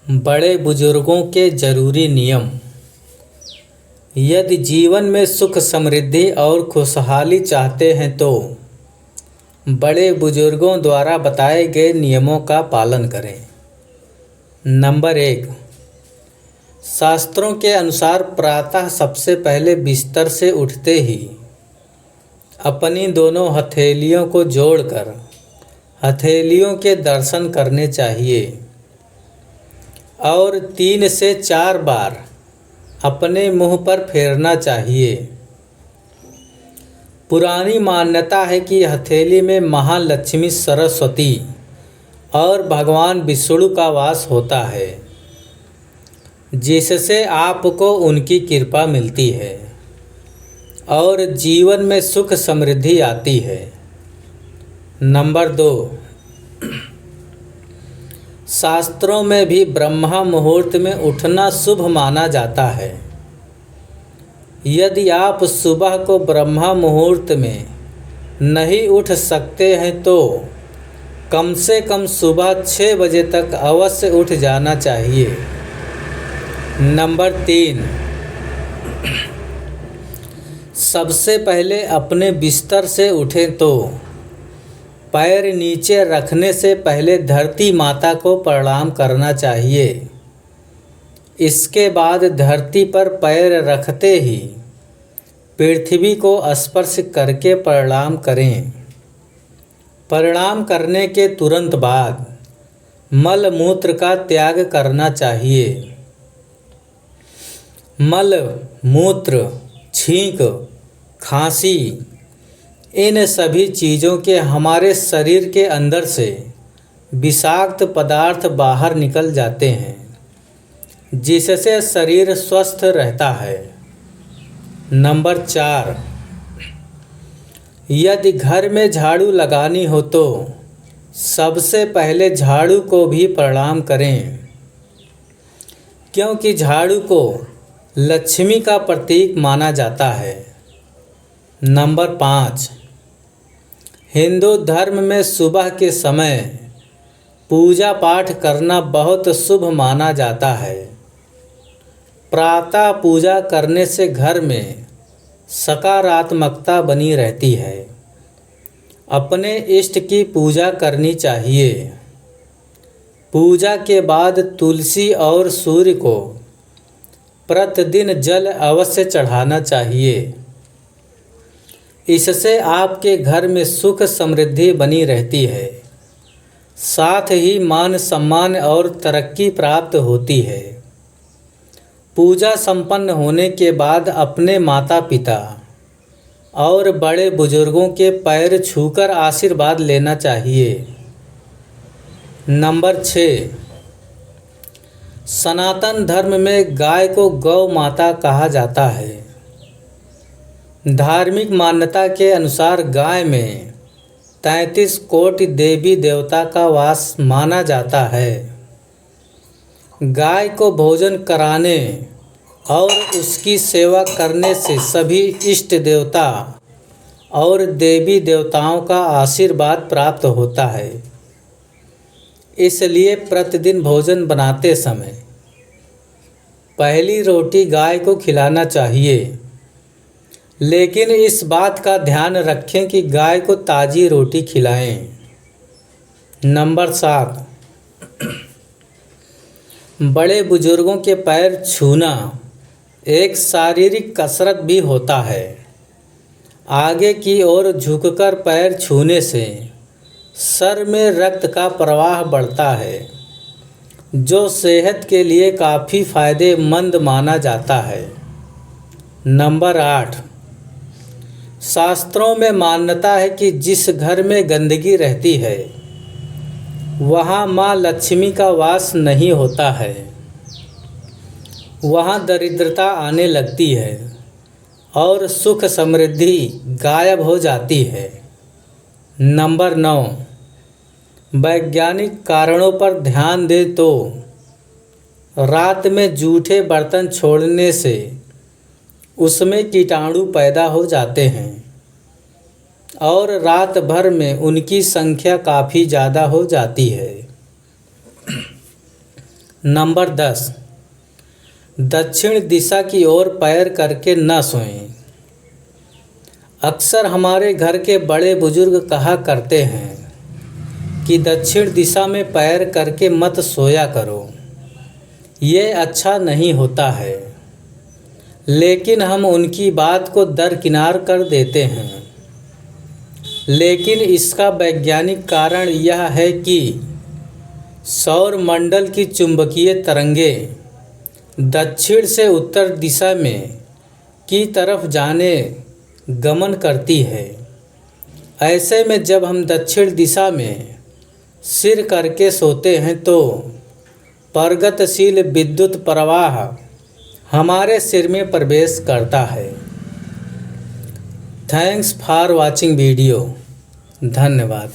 बड़े बुजुर्गों के जरूरी नियम। यदि जीवन में सुख समृद्धि और खुशहाली चाहते हैं तो बड़े बुजुर्गों द्वारा बताए गए नियमों का पालन करें। नंबर 1, शास्त्रों के अनुसार प्रातः सबसे पहले बिस्तर से उठते ही अपनी दोनों हथेलियों को जोड़कर हथेलियों के दर्शन करने चाहिए और 3 से 4 बार अपने मुंह पर फेरना चाहिए। पुरानी मान्यता है कि हथेली में महालक्ष्मी सरस्वती और भगवान विष्णु का वास होता है, जिससे आपको उनकी कृपा मिलती है और जीवन में सुख समृद्धि आती है। नंबर 2, शास्त्रों में भी ब्रह्मा मुहूर्त में उठना शुभ माना जाता है। यदि आप सुबह को ब्रह्मा मुहूर्त में नहीं उठ सकते हैं तो कम से कम सुबह 6 बजे तक अवश्य उठ जाना चाहिए। नंबर 3, सबसे पहले अपने बिस्तर से उठें तो पैर नीचे रखने से पहले धरती माता को प्रणाम करना चाहिए। इसके बाद धरती पर पैर रखते ही पृथ्वी को स्पर्श करके प्रणाम करें। प्रणाम करने के तुरंत बाद मल मूत्र का त्याग करना चाहिए। मल मूत्र, छींक, खांसी, इन सभी चीज़ों के हमारे शरीर के अंदर से विषाक्त पदार्थ बाहर निकल जाते हैं, जिससे शरीर स्वस्थ रहता है। नंबर 4, यदि घर में झाड़ू लगानी हो तो सबसे पहले झाड़ू को भी प्रणाम करें, क्योंकि झाड़ू को लक्ष्मी का प्रतीक माना जाता है। नंबर 5, हिंदू धर्म में सुबह के समय पूजा पाठ करना बहुत शुभ माना जाता है। प्रातः पूजा करने से घर में सकारात्मकता बनी रहती है। अपने इष्ट की पूजा करनी चाहिए। पूजा के बाद तुलसी और सूर्य को प्रतिदिन जल अवश्य चढ़ाना चाहिए। इससे आपके घर में सुख समृद्धि बनी रहती है, साथ ही मान सम्मान और तरक्की प्राप्त होती है। पूजा संपन्न होने के बाद अपने माता पिता और बड़े बुजुर्गों के पैर छूकर आशीर्वाद लेना चाहिए। नंबर 6, सनातन धर्म में गाय को गौ माता कहा जाता है। धार्मिक मान्यता के अनुसार गाय में 33 कोटि देवी देवता का वास माना जाता है। गाय को भोजन कराने और उसकी सेवा करने से सभी इष्ट देवता और देवी देवताओं का आशीर्वाद प्राप्त होता है। इसलिए प्रतिदिन भोजन बनाते समय पहली रोटी गाय को खिलाना चाहिए, लेकिन इस बात का ध्यान रखें कि गाय को ताज़ी रोटी खिलाएं। नंबर 7, बड़े बुजुर्गों के पैर छूना एक शारीरिक कसरत भी होता है। आगे की ओर झुककर पैर छूने से सर में रक्त का प्रवाह बढ़ता है, जो सेहत के लिए काफ़ी फायदेमंद माना जाता है। नंबर 8, शास्त्रों में मान्यता है कि जिस घर में गंदगी रहती है वहाँ माँ लक्ष्मी का वास नहीं होता है, वहाँ दरिद्रता आने लगती है और सुख समृद्धि गायब हो जाती है। नंबर 9, वैज्ञानिक कारणों पर ध्यान दें तो रात में जूठे बर्तन छोड़ने से उसमें कीटाणु पैदा हो जाते हैं और रात भर में उनकी संख्या काफ़ी ज़्यादा हो जाती है। नंबर 10, दक्षिण दिशा की ओर पैर करके न सोएं। अक्सर हमारे घर के बड़े बुजुर्ग कहा करते हैं कि दक्षिण दिशा में पैर करके मत सोया करो, ये अच्छा नहीं होता है। लेकिन हम उनकी बात को दरकिनार कर देते हैं। लेकिन इसका वैज्ञानिक कारण यह है कि सौर मंडल की चुंबकीय तरंगें दक्षिण से उत्तर दिशा में की तरफ जाने गमन करती है। ऐसे में जब हम दक्षिण दिशा में सिर करके सोते हैं तो प्रगतिशील विद्युत प्रवाह हमारे सिर में प्रवेश करता है। Thanks for watching video. धन्यवाद।